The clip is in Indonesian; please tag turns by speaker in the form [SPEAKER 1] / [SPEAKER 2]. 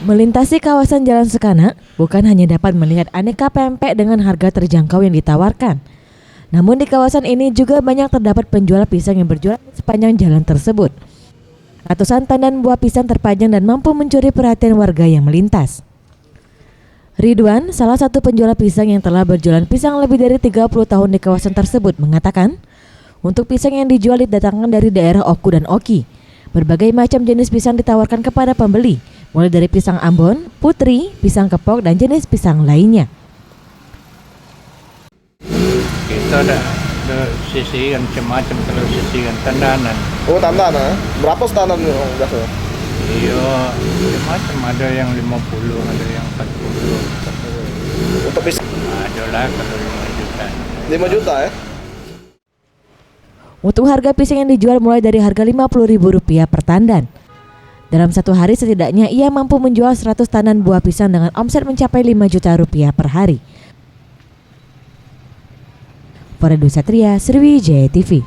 [SPEAKER 1] Melintasi kawasan Jalan Sekana bukan hanya dapat melihat aneka pempek dengan harga terjangkau yang ditawarkan. Namun di kawasan ini juga banyak terdapat penjual pisang yang berjualan di sepanjang jalan tersebut. Ratusan tandan buah pisang terpajang dan mampu mencuri perhatian warga yang melintas. Ridwan, salah satu penjual pisang yang telah berjualan pisang lebih dari 30 tahun di kawasan tersebut, mengatakan, untuk pisang yang dijual didatangkan dari daerah Oku dan Oki. Berbagai macam jenis pisang ditawarkan kepada pembeli, mulai dari pisang Ambon, putri, pisang kepok, dan jenis pisang lainnya.
[SPEAKER 2] Kita ada sisikan macam-macam, kalau sisikan tandanan.
[SPEAKER 3] Oh, tandanan. Berapa tandan biasa?
[SPEAKER 2] Iya, macam ada yang 50, ada yang 40.
[SPEAKER 3] Untuk pisang
[SPEAKER 2] Ada lah kalau 5 juta.
[SPEAKER 3] 5 juta ya?
[SPEAKER 1] Untuk harga pisang yang dijual mulai dari harga Rp50.000 per tandan. Dalam satu hari setidaknya ia mampu menjual 100 tandan buah pisang dengan omset mencapai Rp5 juta per hari. Faradu Satria, Sriwijaya TV.